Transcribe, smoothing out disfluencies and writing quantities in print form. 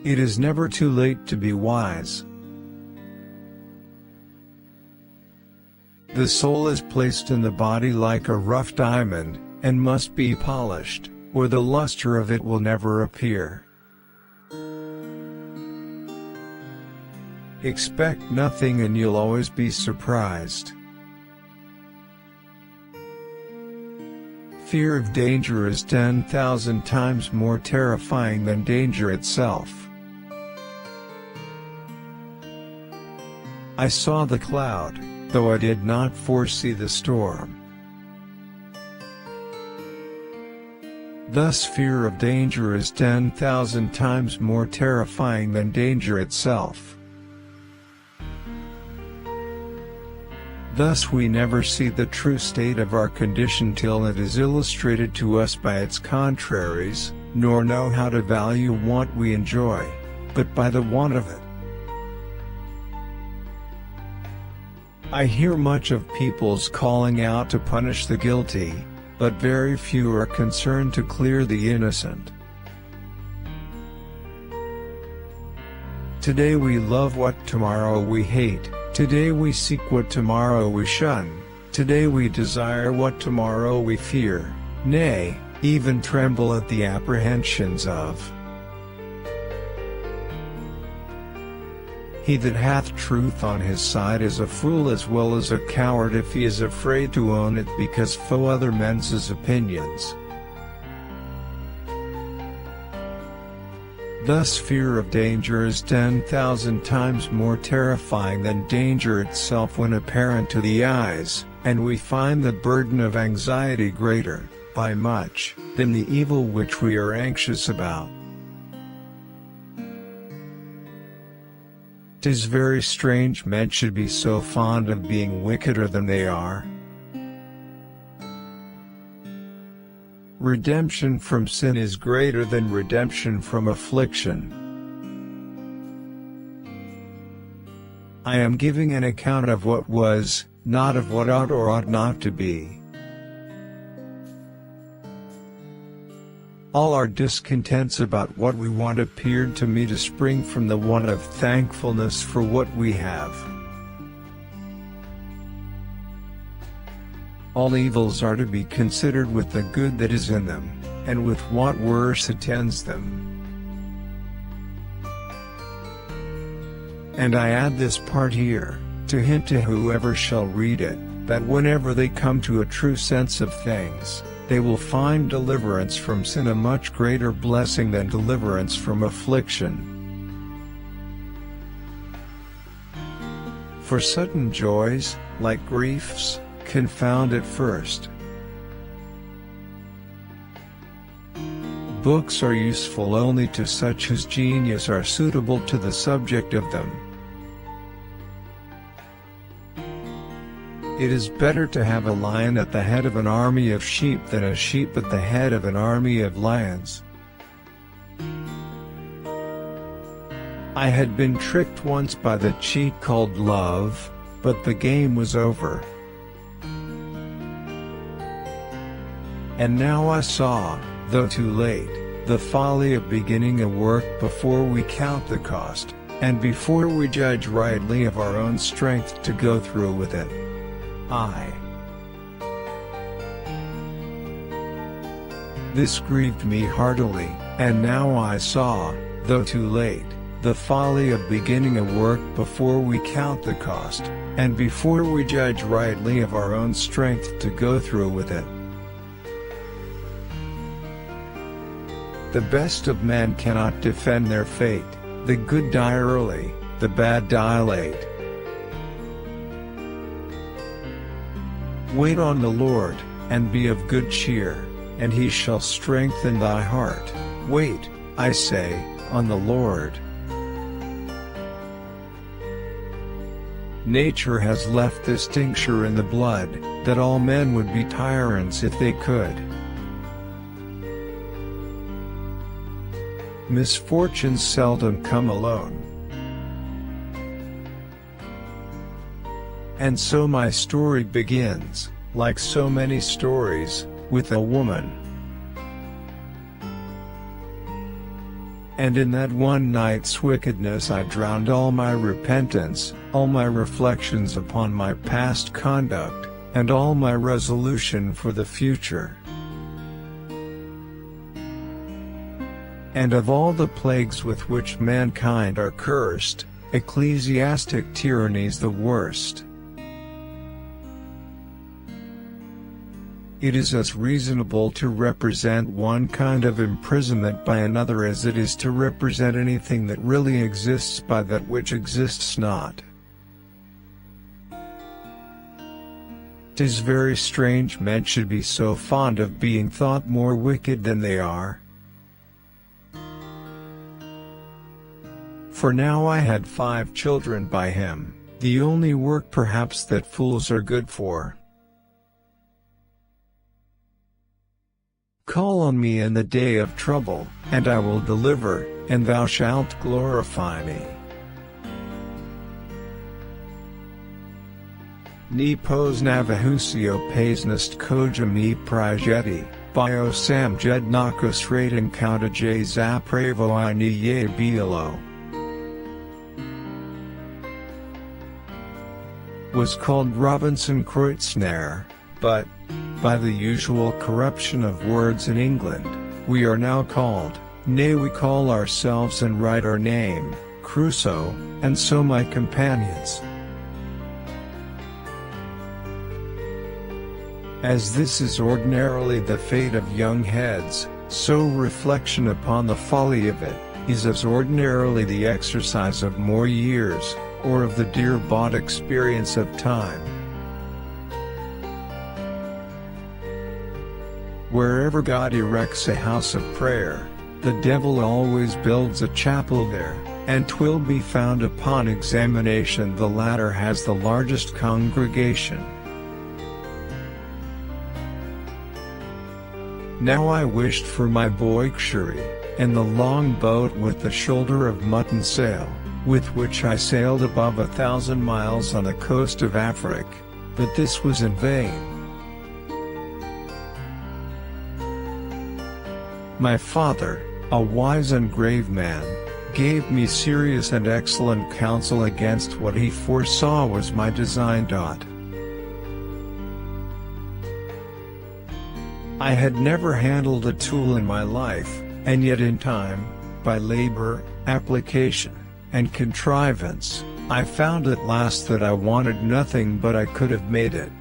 It is never too late to be wise. The soul is placed in the body like a rough diamond, and must be polished, or the luster of it will never appear. Expect nothing and you'll always be surprised. Fear of danger is 10,000 times more terrifying than danger itself. I saw the cloud, though I did not foresee the storm. Thus fear of danger is 10,000 times more terrifying than danger itself. Thus we never see the true state of our condition till it is illustrated to us by its contraries, nor know how to value what we enjoy, but by the want of it. I hear much of people's calling out to punish the guilty, but very few are concerned to clear the innocent. Today we love what tomorrow we hate. Today we seek what tomorrow we shun. Today we desire what tomorrow we fear, nay, even tremble at the apprehensions of. He that hath truth on his side is a fool as well as a coward if he is afraid to own it because for other men's opinions. Thus fear of danger is 10,000 times more terrifying than danger itself when apparent to the eyes, and we find the burden of anxiety greater, by much, than the evil which we are anxious about. 'Tis very strange men should be so fond of being wickeder than they are. Redemption from sin is greater than redemption from affliction. I am giving an account of what was, not of what ought or ought not to be. All our discontents about what we want appeared to me to spring from the want of thankfulness for what we have. All evils are to be considered with the good that is in them, and with what worse attends them. And I add this part here, to hint to whoever shall read it, that whenever they come to a true sense of things, they will find deliverance from sin a much greater blessing than deliverance from affliction. For sudden joys, like griefs, confound at first. Books are useful only to such whose genius are suitable to the subject of them. It is better to have a lion at the head of an army of sheep than a sheep at the head of an army of lions. I had been tricked once by the cheat called love, but the game was over. And now I saw, though too late, the folly of beginning a work before we count the cost, and before we judge rightly of our own strength to go through with it. This grieved me heartily, and now I saw, though too late, the folly of beginning a work before we count the cost, and before we judge rightly of our own strength to go through with it. The best of men cannot defend their fate, the good die early, the bad die late. Wait on the Lord, and be of good cheer, and he shall strengthen thy heart. Wait, I say, on the Lord. Nature has left this tincture in the blood, that all men would be tyrants if they could. Misfortunes seldom come alone. And so my story begins, like so many stories, with a woman. And in that one night's wickedness I drowned all my repentance, all my reflections upon my past conduct, and all my resolution for the future. And of all the plagues with which mankind are cursed, ecclesiastic tyranny's the worst. It is as reasonable to represent one kind of imprisonment by another as it is to represent anything that really exists by that which exists not. 'Tis very strange men should be so fond of being thought more wicked than they are. For now I had 5 children by him, the only work perhaps that fools are good for. Call on me in the day of trouble, and I will deliver, and thou shalt glorify me. Ni pos navahusio pasnest kojam e prajeti, bio sam jednakos rating kauta j zapravo I ni ye bielo. Was called Robinson Kreuznach, but, by the usual corruption of words in England, we are now called, nay we call ourselves and write our name, Crusoe, and so my companions. As this is ordinarily the fate of young heads, so reflection upon the folly of it, is as ordinarily the exercise of more years, or of the dear-bought experience of time. Wherever God erects a house of prayer, the devil always builds a chapel there, and 'twill be found upon examination the latter has the largest congregation. Now I wished for my boixery, and the long boat with the shoulder of mutton sail, with which I sailed above 1,000 miles on the coast of Africa, but this was in vain. My father, a wise and grave man, gave me serious and excellent counsel against what he foresaw was my design. I had never handled a tool in my life, and yet in time, by labor, application, and contrivance, I found at last that I wanted nothing but I could have made it.